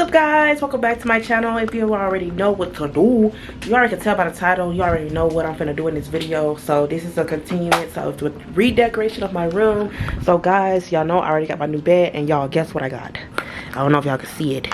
up, guys? Welcome back to my channel. If you already know what to do, you already can tell by the title, you already know what I'm gonna do in this video. So this is a continuance of the redecoration of my room. So guys, y'all know I already got my new bed, and y'all guess what I got? I don't know if y'all can see it.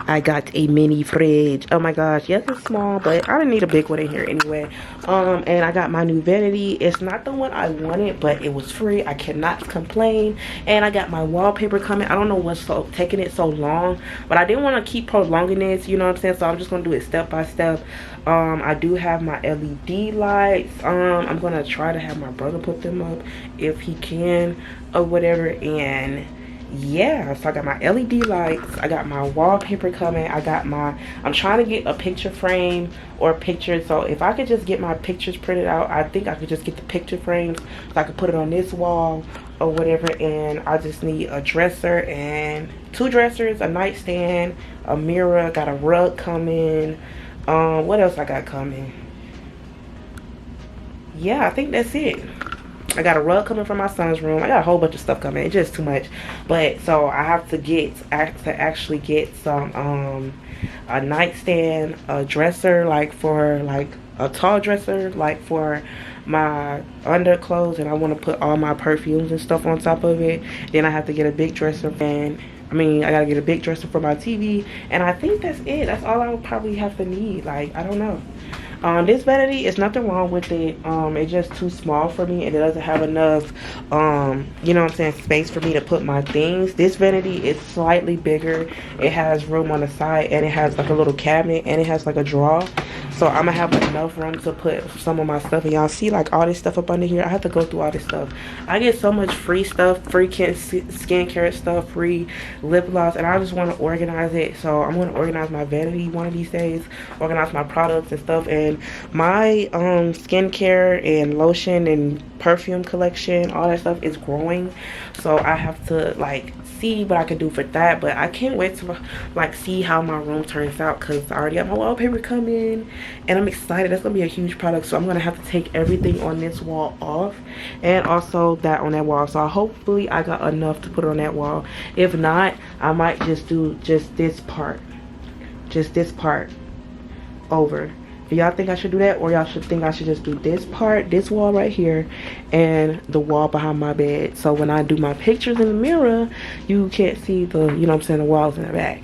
I got a mini fridge. Oh my gosh, yes, it's small, but I didn't need a big one in here anyway. And I got my new vanity. It's not the one I wanted, but it was free. I cannot complain. And I got my wallpaper coming. I don't know what's taking it so long, but I didn't want to keep prolonging this, you know what I'm saying? So I'm just gonna do it step by step. I do have my LED lights. I'm gonna try to have my brother put them up if he can or whatever. And yeah, so I got my LED lights, I got my wallpaper coming, I'm trying to get a picture frame or picture. So if I could just get my pictures printed out, I think I could just get the picture frames so I could put it on this wall or whatever. And I just need a dresser and two dressers, a nightstand, a mirror, got a rug coming. What else I got coming? Yeah, I think that's it. I got a rug coming from my son's room. I got a whole bunch of stuff coming. It's just too much. But so I have to actually get some a nightstand, a dresser, like for like a tall dresser, like for my underclothes, and I want to put all my perfumes and stuff on top of it. Then I have to get a big dresser, and I gotta get a big dresser for my TV, and I think that's it. That's all I would probably have to need. Like, I don't know. This vanity, is nothing wrong with it. It's just too small for me, and it doesn't have enough, you know what I'm saying, space for me to put my things. This vanity is slightly bigger. It has room on the side, and it has like a little cabinet, and it has like a drawer. So I'm gonna have enough room to put some of my stuff. And y'all see like all this stuff up under here. I have to go through all this stuff. I get so much free stuff, free skincare stuff, free lip gloss, and I just want to organize it. So I'm going to organize my vanity one of these days, organize my products and stuff. And my skincare and lotion and perfume collection, all that stuff is growing. So I have to like see what I can do for that. But I can't wait to like see how my room turns out, because I already got my wallpaper coming, and I'm excited. That's gonna be a huge product. So I'm gonna have to take everything on this wall off, and also that on that wall. So hopefully I got enough to put it on that wall. If not, I might just do just this part over. Do y'all think I should do that, or y'all should think I should just do this part, this wall right here, and the wall behind my bed? So when I do my pictures in the mirror, you can't see the, you know what I'm saying, the walls in the back.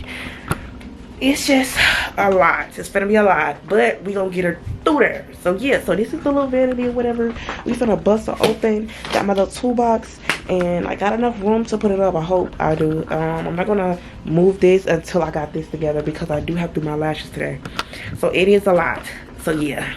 It's just a lot. It's gonna be a lot, but we gonna get her through there. So yeah, so this is the little vanity or whatever. We finna bust it open. Got my little toolbox, and I got enough room to put it up. I hope I do. I'm not gonna move this until I got this together, because I do have to do my lashes today. So it is a lot. So yeah,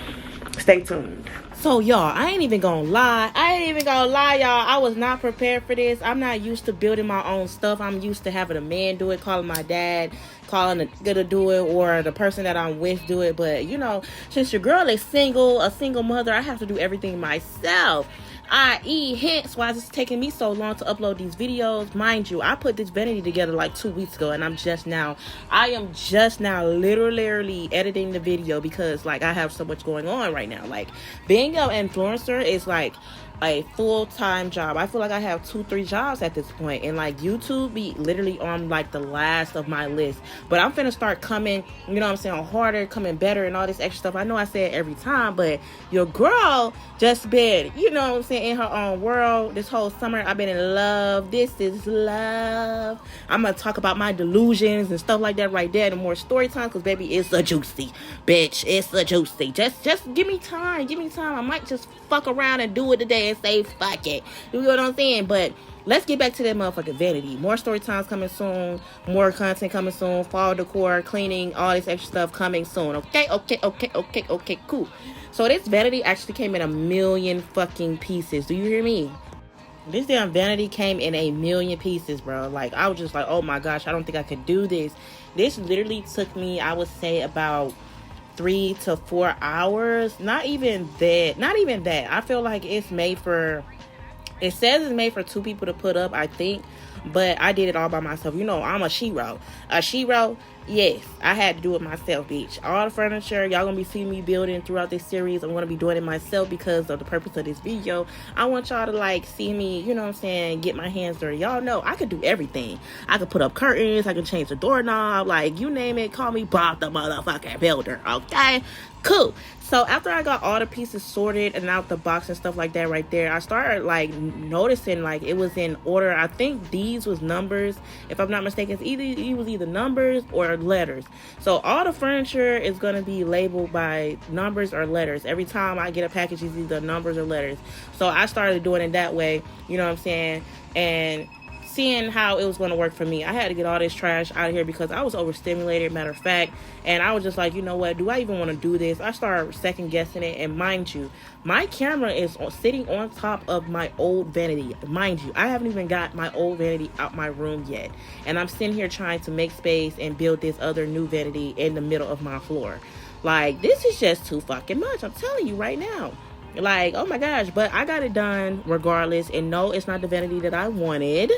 stay tuned. So y'all, I ain't even gonna lie, y'all. I was not prepared for this. I'm not used to building my own stuff. I'm used to having a man do it, calling my dad, calling a nigga to do it, or the person that I'm with do it. But you know, since your girl is a single mother, I have to do everything myself. I.e. hence why it's taking me so long to upload these videos. Mind you, I put this vanity together like 2 weeks ago, and I am just now literally editing the video, because like I have so much going on right now. Like, being an influencer is like a full-time job. I feel like I have 2-3 jobs at this point, and like YouTube be literally on like the last of my list. But I'm finna start coming, you know what I'm saying, harder, coming better, and all this extra stuff. I know I say it every time, but your girl just been, you know what I'm saying, in her own world. This whole summer I've been in love. This is love. I'm gonna talk about my delusions and stuff like that right there in more story time, because baby, it's a juicy bitch. It's a juicy. Just give me time. I might just fuck around and do it today and say fuck it. You know what I'm saying? But let's get back to that motherfucking vanity. More story times coming soon. More content coming soon. Fall decor, cleaning, all this extra stuff coming soon. Okay, cool. So this vanity actually came in 1,000,000 fucking pieces. Do you hear me? This damn vanity came in 1,000,000 pieces, bro. Like, I was just like, oh my gosh, I don't think I could do this. This literally took me, I would say, about 3 to 4 hours. Not even that. I feel like it's made for, it says it's made for 2 people to put up, I think. but I did it all by myself. You know, I'm a shero. A shero, yes, I had to do it myself, bitch. All the furniture y'all gonna be seeing me building throughout this series, I'm gonna be doing it myself because of the purpose of this video. I want y'all to like see me, you know what I'm saying, get my hands dirty. Y'all know I could do everything. I could put up curtains, I could change the doorknob, like you name it, call me Bob the motherfucking builder, okay? Cool. So after I got all the pieces sorted and out the box and stuff like that right there, I started like noticing like it was in order. I think these was numbers, if I'm not mistaken. It was either numbers or letters. So all the furniture is gonna be labeled by numbers or letters. Every time I get a package, it's either numbers or letters. So I started doing it that way, you know what I'm saying, and seeing how it was going to work for me. I had to get all this trash out of here because I was overstimulated, matter of fact, and I was just like, you know what, do I even want to do this? I started second guessing it, and mind you, my camera is sitting on top of my old vanity. Mind you, I haven't even got my old vanity out my room yet, and I'm sitting here trying to make space and build this other new vanity in the middle of my floor. Like, this is just too fucking much, I'm telling you right now. Like, oh my gosh, but I got it done regardless, and no, it's not the vanity that I wanted.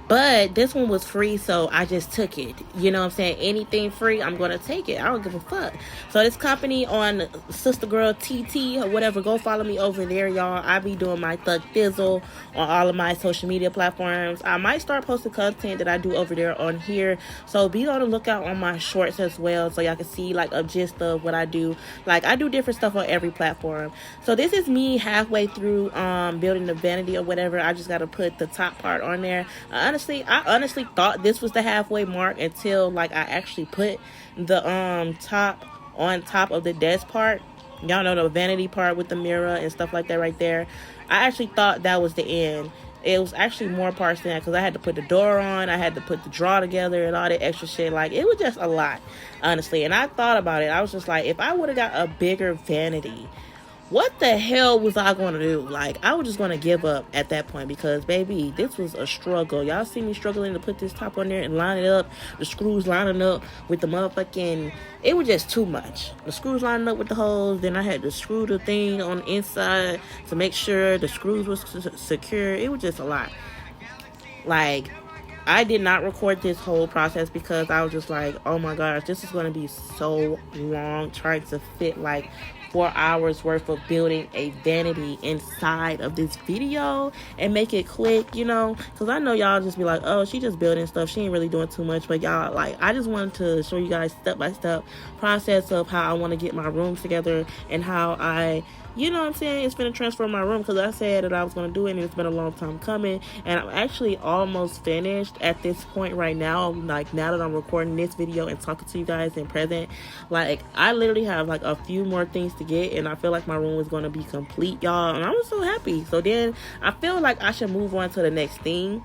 But this one was free, so I just took it. You know what I'm saying? Anything free, I'm going to take it. I don't give a fuck. So this company on Sister Girl TT or whatever, go follow me over there, y'all. I be doing my thug thizzle on all of my social media platforms. I might start posting content that I do over there on here. So be on the lookout on my shorts as well, so y'all can see like a gist of what I do. Like, I do different stuff on every platform. So this is me halfway through building the vanity or whatever. I just got to put the top part on there. I honestly thought this was the halfway mark until like I actually put the top on top of the desk part. Y'all know the vanity part with the mirror and stuff like that right there. I actually thought that was the end. It was actually more parts than that because I had to put the door on, I had to put the drawer together and all that extra shit. Like, it was just a lot, honestly. And I thought about it. I was just like, if I would have got a bigger vanity, what the hell was I going to do? Like, I was just going to give up at that point because, baby, this was a struggle. Y'all see me struggling to put this top on there and line it up. The screws lining up with the motherfucking... It was just too much. The screws lining up with the holes. Then I had to screw the thing on the inside to make sure the screws was secure. It was just a lot. Like, I did not record this whole process because I was just like, oh my gosh, this is going to be so long trying to fit like 4 hours worth of building a vanity inside of this video and make it quick, you know, because I know y'all just be like, oh, she just building stuff, she ain't really doing too much. But y'all, like, I just wanted to show you guys step-by-step process of how I want to get my room together and how I, you know what I'm saying, it's gonna transform my room because I said that I was gonna do it and it's been a long time coming, and I'm actually almost finished at this point right now. Like, now that I'm recording this video and talking to you guys in present, like, I literally have like a few more things to get and I feel like my room is gonna be complete, y'all, and I'm so happy. So then I feel like I should move on to the next thing,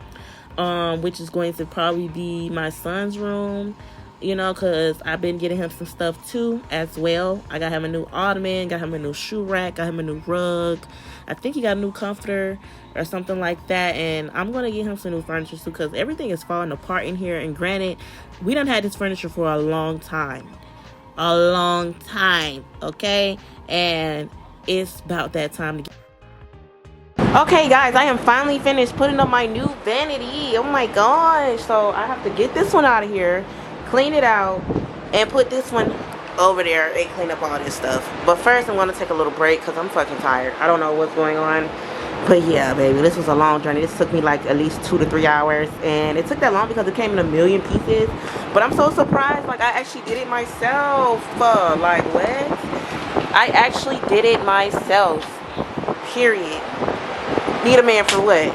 which is going to probably be my son's room. You know, because I've been getting him some stuff too as well. I got him a new ottoman, got him a new shoe rack, got him a new rug. I think he got a new comforter or something like that. And I'm going to get him some new furniture too because everything is falling apart in here. And granted, we done had this furniture for a long time. A long time, okay? And it's about that time to get... Okay guys, I am finally finished putting up my new vanity. Oh my gosh. So I have to get this one out of here, clean it out, and put this one over there and clean up all this stuff. But first I'm going to take a little break because I'm fucking tired. I don't know what's going on, but yeah, baby, this was a long journey. This took me like at least 2 to 3 hours, and it took that long because it came in a million pieces. But I'm so surprised, like, I actually did it myself. Like, what? I actually did it myself, period. Need a man for what?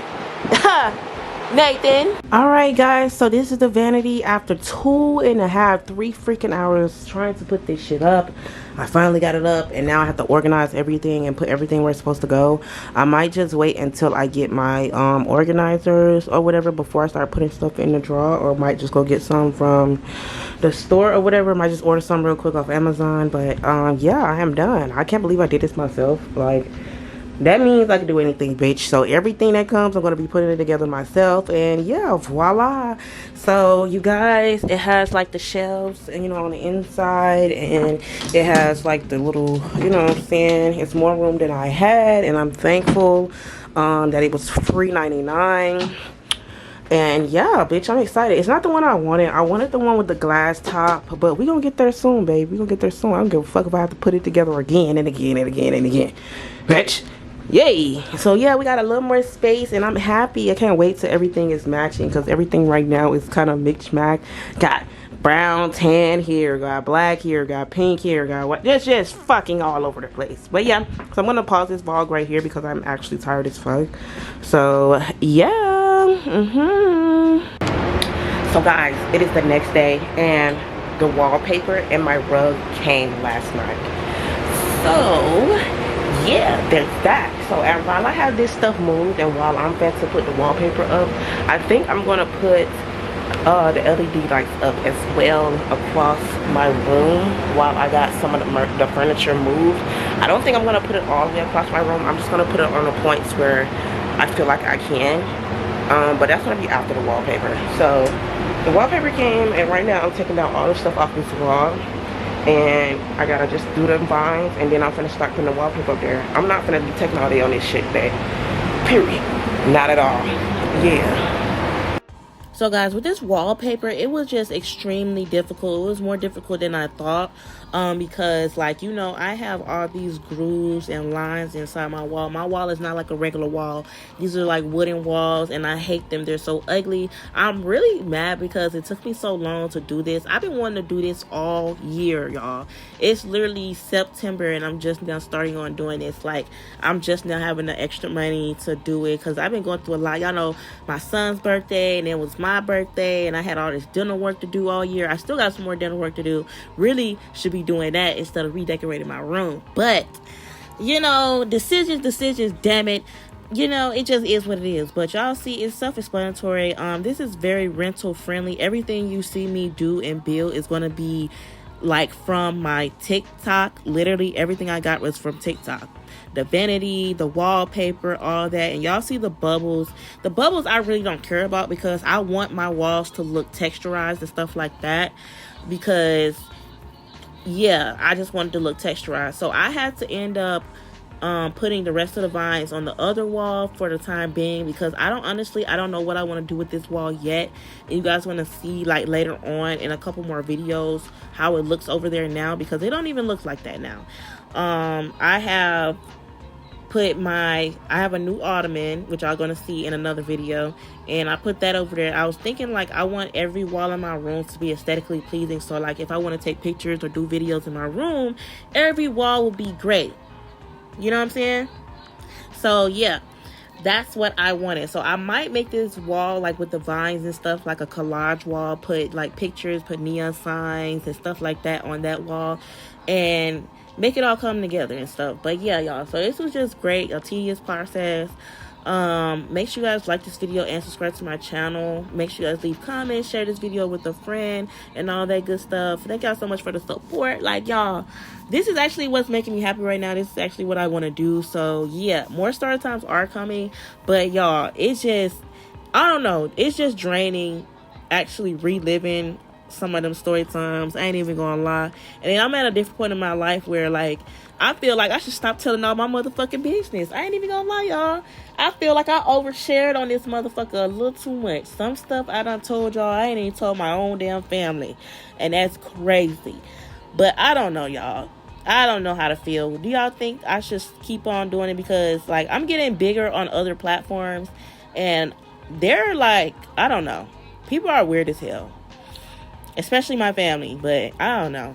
Nathan. Alright guys, so this is the vanity after 2.5, 3 freaking hours trying to put this shit up. I finally got it up, and now I have to organize everything and put everything where it's supposed to go. I might just wait until I get my organizers or whatever before I start putting stuff in the drawer, or might just go get some from the store or whatever. Might just order some real quick off Amazon. But yeah, I am done. I can't believe I did this myself. Like, that means I can do anything, bitch. So everything that comes, I'm going to be putting it together myself. And yeah, voila. So you guys, it has like the shelves, and you know, on the inside, and it has like the little, you know what I'm saying, it's more room than I had, and I'm thankful that it was free $99. And yeah, bitch, I'm excited. It's not the one I wanted. I wanted the one with the glass top, but we gonna get there soon, babe. We gonna get there soon. I don't give a fuck if I have to put it together again and again and again and again, bitch. Yay. So yeah, we got a little more space, and I'm happy. I can't wait till everything is matching, because everything right now is kind of mixed match. Got brown, tan here, got black here, got pink here, got what, just fucking all over the place. But yeah, so I'm gonna pause this vlog right here because I'm actually tired as fuck. So yeah. So guys, it is the next day, and the wallpaper and my rug came last night. So yeah, there's that. So and while I have this stuff moved, and while I'm about to put the wallpaper up, I think I'm gonna put the LED lights up as well across my room while I got some of the furniture moved. I don't think I'm gonna put it all the way across my room. I'm just gonna put it on the points where I feel like I can. But that's gonna be after the wallpaper. So the wallpaper came, and right now I'm taking down all the stuff off this wall, and I gotta just do the vines, and then I'm gonna start putting the wallpaper up there. I'm not gonna be taking all day on this shit today, period. Not at all. Yeah. So guys, with this wallpaper, it was just extremely difficult. It was more difficult than I thought, because like, you know, I have all these grooves and lines inside my wall. My wall is not like a regular wall. These are like wooden walls, and I hate them. They're so ugly. I'm really mad because it took me so long to do this. I've been wanting to do this all year, y'all. It's literally September, and I'm just now starting on doing this. Like, I'm just now having the extra money to do it, because I've been going through a lot. Y'all know my son's birthday, and it was my birthday, and I had all this dinner work to do all year. I still got some more dinner work to do. Really should be doing that instead of redecorating my room. But, you know, decisions, damn it. You know, it just is what it is. But y'all see, it's self-explanatory. This is very rental friendly. Everything you see me do and build is going to be like from my TikTok. Literally everything I got was from TikTok. The vanity, the wallpaper, all that. And y'all see the bubbles. The bubbles I really don't care about, because I want my walls to look texturized and stuff like that. Because, yeah, I just wanted to look texturized. So I had to end up putting the rest of the vines on the other wall for the time being, because I don't know what I want to do with this wall yet. And you guys want to see like later on in a couple more videos how it looks over there now, because it don't even look like that now. I have a new ottoman, which y'all gonna see in another video, and I put that over there. I was thinking, like, I want every wall in my room to be aesthetically pleasing. So like, if I want to take pictures or do videos in my room, every wall will be great. You know what I'm saying? So yeah, that's what I wanted. So I might make this wall like with the vines and stuff, like a collage wall, put like pictures, put neon signs and stuff like that on that wall, and make it all come together and stuff. But yeah, y'all, so this was just great, a tedious process. Make sure you guys like this video and subscribe to my channel. Make sure you guys leave comments, share this video with a friend, and all that good stuff. Thank y'all so much for the support. Like, y'all, this is actually what's making me happy right now. This is actually what I want to do. So yeah, more story times are coming, but y'all, it's just, I don't know, it's just draining actually reliving some of them story times. I ain't even gonna lie. And then I'm at a different point in my life where, like, I feel like I should stop telling all my motherfucking business. I ain't even gonna lie, y'all. I feel like I overshared on this motherfucker a little too much. Some stuff I done told y'all, I ain't even told my own damn family, and that's crazy. But I don't know, y'all. I don't know how to feel. Do y'all think I should keep on doing it? Because, like, I'm getting bigger on other platforms, and they're like, I don't know, people are weird as hell, especially my family. But I don't know.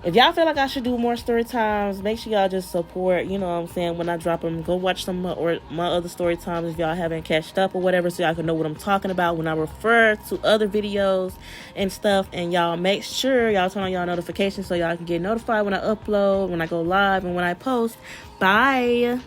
If y'all feel like I should do more story times, make sure y'all just support, you know what I'm saying, when I drop them. Go watch some or my other story times if y'all haven't catched up or whatever, so y'all can know what I'm talking about when I refer to other videos and stuff. And y'all make sure y'all turn on y'all notifications so y'all can get notified when I upload, when I go live, and when I post. Bye.